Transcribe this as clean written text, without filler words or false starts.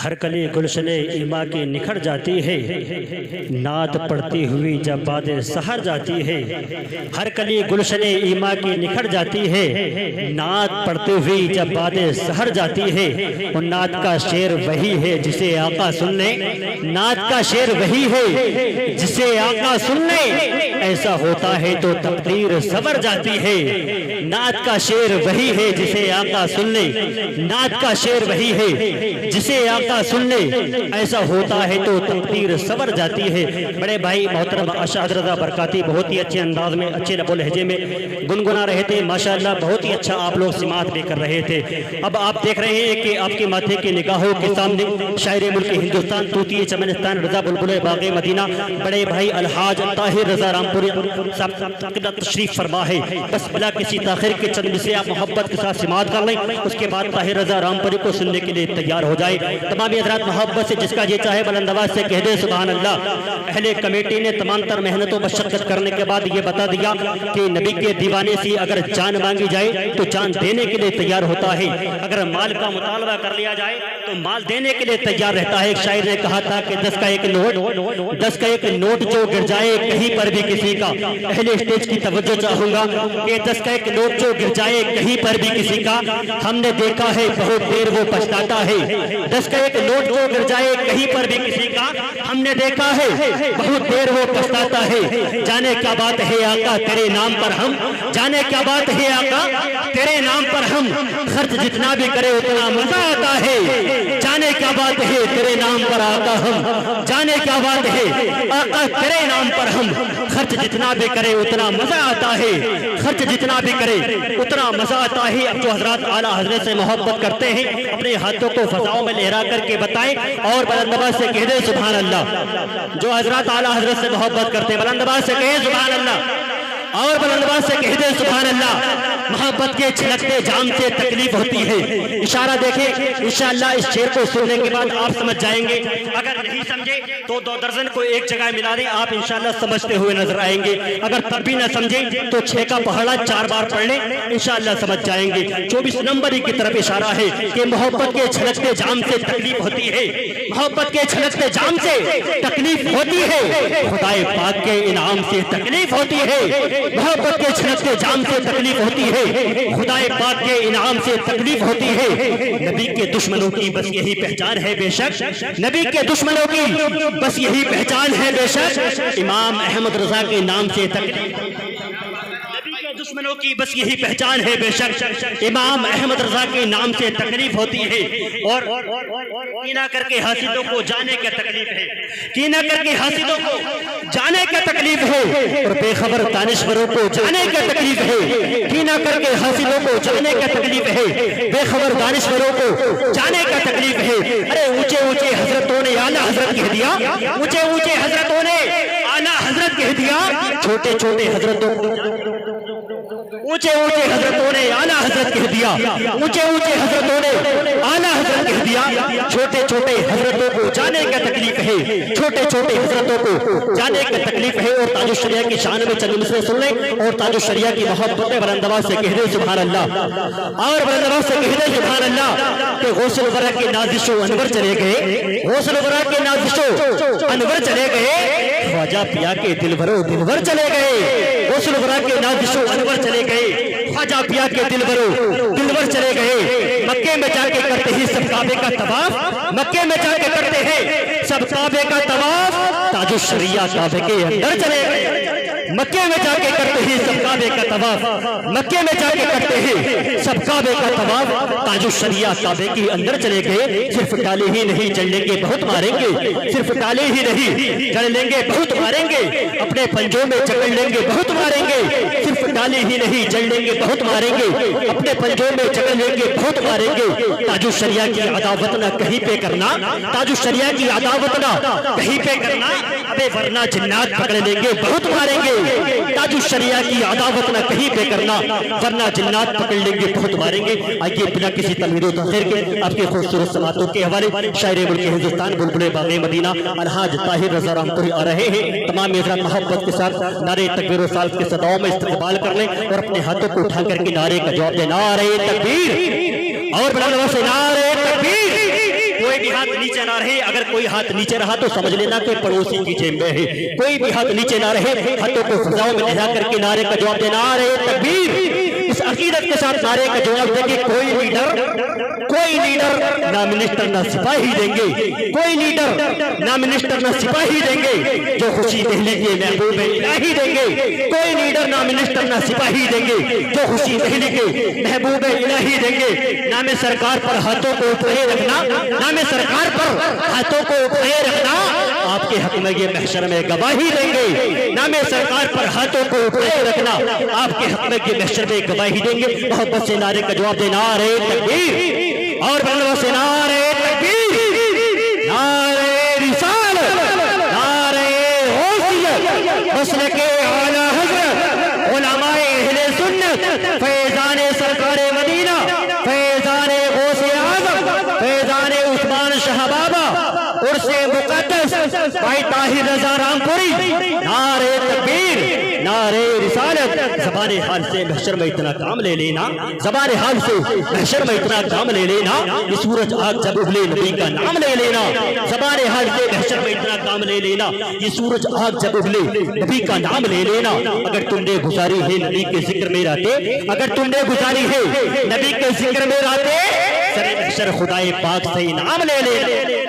ہر کلی گلشن ایما کی نکھر جاتی ہے، نعت پڑھتی ہوئی جب باد سحر جاتی ہے۔ ہر کلی گلشن ایما کی نکھر جاتی ہے، نعت پڑھتی ہوئی جب باد سحر جاتی ہے۔ اور نعت کا شعر وہی ہے جسے آقا سن لے، نعت کا شعر وہی ہے جسے آقا سن لے، ایسا ہوتا ہے تو تقدیر سنور جاتی ہے۔ نعت کا شعر وہی ہے جسے آقا سن لے، نعت کا شعر وہی ہے جسے آقا سن لے، ایسا ہوتا ہے تو تقدیر سنور جاتی ہے۔ بڑے بھائی محترم اشہد رضا برکاتی بہت ہی اچھے انداز میں، اچھے لب و لہجے میں گنگنا رہے تھے، ماشاءاللہ بہت ہی اچھا آپ لوگ سماعت بھی کر رہے تھے۔ اب آپ دیکھ رہے ہیں کہ آپ کے ماتھے کی نگاہوں کے سامنے شاعر ملک ہندوستان، طوطی چمنستان، رضا بلبل باغ مدینہ، بڑے بھائی الحاج طاہر رضا رامپوری صاحب تشریف فرما ہے۔ بس بلا کسی تاخیر کے چند مصرے آپ محبت کے ساتھ سماعت کر لیں، اس کے بعد طاہر رضا رامپوری کو سننے کے لیے تیار ہو جائے۔ تمام حضرات محبت سے جس کا یہ چاہے بلند آواز سے کہہ دے سبحان اللہ۔ اہل کمیٹی نے تمام تر محنت و مشقت کرنے کے بعد یہ بتا دیا کہ نبی کے دیوانے سے اگر جان مانگی جائے تو جان دینے کے لیے تیار ہوتا ہے، اگر مال کا مطالبہ کر لیا جائے تو مال دینے کے لیے تیار رہتا ہے۔ ایک شاعر نے کہا تھا کہ 10 کا ایک نوٹ جو گر جائے کہیں پر بھی کسی کا، اہل اسٹیج کی توجہ چاہوں گا کہ 10 کا ایک نوٹ جو گر جائے کہیں پر بھی کسی کا، ہم نے دیکھا ہے بہت دیر وہ پچھتاتا ہے۔ 10 کا ایک نوٹ جو گر جائے کہیں پر بھی کسی کا، ہم نے دیکھا ہے بہت دیر وہ پچھتاتا ہے۔ جانے کیا بات ہے آقا تیرے نام پر ہم، جانے کیا بات ہے آقا تیرے نام پر ہم، خرچ جتنا بھی کرے اتنا مزہ آتا ہے۔ جانے کیا بات ہے تیرے نام پر آقا ہم، جانے کیا بات ہے آقا تیرے نام پر ہم، خرچ جتنا بھی کرے اتنا مزہ آتا ہے، خرچ جتنا بھی کرے اتنا مزہ آتا ہے۔ اب جو حضرات اعلیٰ حضرت سے محبت کرتے ہیں اپنے ہاتھوں کو فضاؤں میں لہرا کر کے بتائیں اور بلند آواز سے کہہ دیں سبحان اللہ۔ جو حضرات اعلیٰ حضرت سے محبت کرتے ہیں بلند آواز سے کہیں سبحان اللہ، اور بلند آواز سے کہہ دیں سبحان اللہ۔ محبت کے چھلکتے جام سے تکلیف ہوتی ہے۔ اشارہ دیکھیں انشاءاللہ اس شعر کو سننے کے بعد آپ سمجھ جائیں گے، اگر نہیں سمجھے تو 2 درجن کو ایک جگہ ملا دیں، آپ انشاءاللہ سمجھتے ہوئے نظر آئیں گے۔ اگر تب بھی نہ سمجھیں تو 6 کا پہاڑا 4 بار پڑھ لیں، انشاءاللہ سمجھ جائیں گے۔ 24 نمبر کی طرف اشارہ ہے کہ محبت کے چھلکتے جام سے تکلیف ہوتی ہے، محبت کے چھلکتے جام سے تکلیف ہوتی ہے، خدائے پاک کے انعام سے تکلیف ہوتی ہے۔ محبت کے چھلکتے جام سے تکلیف ہوتی ہے، خدائے پاک کے انعام سے تکلیف ہوتی ہے۔ نبی کے دشمنوں کی بس یہی پہچان ہے بے شک، نبی کے دشمنوں کی بس یہی پہچان ہے بے شک، امام احمد رضا کے نام سے تکلیف، دشمنوں کی بس یہی پہچان ہے بے شک، امام احمد رضا کے نام سے تکلیف ہوتی ہے۔ اور کینہ کر کے حاسدوں کو جانے کا تکلیف ہے، کینہ کر کے حاسدوں کو جانے کا تکلیف ہے، اور بے خبر دانشوروں کو جانے کا تکلیف ہے۔ کینہ کر کے حاسدوں کو جانے کا تکلیف ہے، بے خبر دانشوروں کو جانے کا تکلیف ہے۔ ارے اونچے اونچے حضرتوں نے اعلیٰ حضرت کہہ دیا، اونچے اونچے حضرتوں نے اعلیٰ حضرت کہہ دیا، چھوٹے چھوٹے حضرتوں کو اونچے اونچے حضرتوں نے اعلیٰ حضرت کہہ دیا، اونچے اونچے حضرتوں نے اعلیٰ حضرت کہہ دیا، چھوٹے چھوٹے حضرتوں کو جانے کا تکلیف ہے، چھوٹے چھوٹے حضرتوں کو جانے کا تکلیف ہے۔ اور تاج الشریعہ کی شان میں چند مصرے سن لیں اور تاج الشریعہ کی محبت بلند آواز سے کہہ دیں سبحان اللہ، اور بلند آواز سے کہہ دیں سبحان اللہ کہ غوث الورا کے نازش و انور چلے گئے، غوث الورا کے نازش و انور چلے گئے، خواجہ پیا کے دلبرو دلبر چلے گئے، غوث الورا کے نازش و انور چلے گئے، خواجہ پیا کے دلبر چلے گئے۔ مکے میں جا کے کرتے ہی سب کعبے کا طواف، مکے میں جا کے کرتے ہیں سب کعبے کا طواف، تاج الشریعہ کعبے کے اندر چلے گئے۔ مکے میں جا کے کرتے ہیں سب کعبے کا طواف، مکے میں جا کے کرتے ہیں سب کعبے کا طواف، تاج الشریعہ کعبے کے اندر چلے گئے۔ صرف ڈالے ہی نہیں جل لیں گے بہت ماریں گے، صرف ڈالے ہی نہیں جل لیں گے بہت ماریں گے، اپنے پنجوں میں جکڑ لیں گے بہت ماریں گے، صرف ڈالے ہی نہیں جل لیں گے بہت ماریں گے، اپنے پنجوں میں جکڑ لیں گے بہت ماریں گے۔ تاج الشریعہ کی عداوت نہ کہیں پہ کرنا، تاج الشریعہ کی عداوت نہ کہیں پہ کرنا، ابے ورنہ جنات پکڑ لیں گے بہت ماریں گے۔ تاج الشریعہ کی عداوت نہ کہیں پہ کرنا ورنہ جنات پکڑ لیں گے بہت ماریں گے۔ آئیے بنا کسی تمہید و تاخیر کے آپ کے خوبصورت سماعتوں کے حوالے شاعر ملک ہندوستان بلبل باغ مدینہ الحاج طاہر رضا رامپوری آ رہے ہیں۔ تمام حضرات محبت کے ساتھ نعرے تکبیر و سالت کے صداؤں میں استقبال کر لیں اور اپنے ہاتھوں کو اٹھا کر کے نعرے کا جواب دیں، نعرے تکبیر، اور بلند آواز سے نعرے تکبیر۔ وہ ایک بھی ہاتھ نیچے نہ رہے، اگر کوئی ہاتھ نیچے رہا تو سمجھ لینا کہ پڑوسی کی جیب میں ہے۔ کوئی بھی ہاتھ نیچے نہ رہے، ہاتھوں کو فضاؤں میں لہرا کر کے نعرے کا جواب دے، نعرے تکبیر۔ اس عقیدت کے ساتھ نعرے کا جواب دے کہ کوئی لیڈر نہ منسٹر نہ سپاہی دیں گے، کوئی لیڈر نہ منسٹر نہ سپاہی دیں گے جو خوشی دہلی کے محبوب الہی دیں گے، کوئی لیڈر نہ منسٹر نہ سپاہی دیں گے جو خوشی دہلی کے محبوب الہی دیں گے۔ نام سرکار پر ہاتھوں کو اٹھائے رکھنا، نام سرکار پر ہاتھوں کو اٹھائے رکھنا، آپ کے حق میں یہ محشر میں گواہی دیں گے۔ نام سرکار پر ہاتھوں کو اٹھائے رکھنا، آپ کے حق میں یہ محشر میں گواہی دیں گے۔ محبت سے نعرے کا جواب دے، نعرے تکبیر، اور بلوا سے نعرے تکبیر، نعرے رسالت، نعرے غوثیت، مسلک اعلیٰ حضرت علماء اہل سنت، فیضان سرکار مدینہ، فیضان غوث اعظم، فیضان عثمان شاہ بابا، عرس مقدس بھائی طاہر رضا رامپوری، نعرے تکبیر، نعرے رسالت۔ زبان حال سے محشر میں اتنا کام لے لینا، زبان حال سے محشر میں اتنا کام لے لینا، یہ سورج آگ جب ابلے نبی کا نام لے لینا، زبان حال سے محشر میں اتنا کام لے لینا، یہ سورج آگ جب ابلے نبی کا نام لے لینا۔ اگر تم نے گزاری ہے نبی کے ذکر میں راتے، اگر تم نے گزاری ہے نبی کے ذکر میں راتے، سر محشر خدائے پاک سے انعام لے لینا۔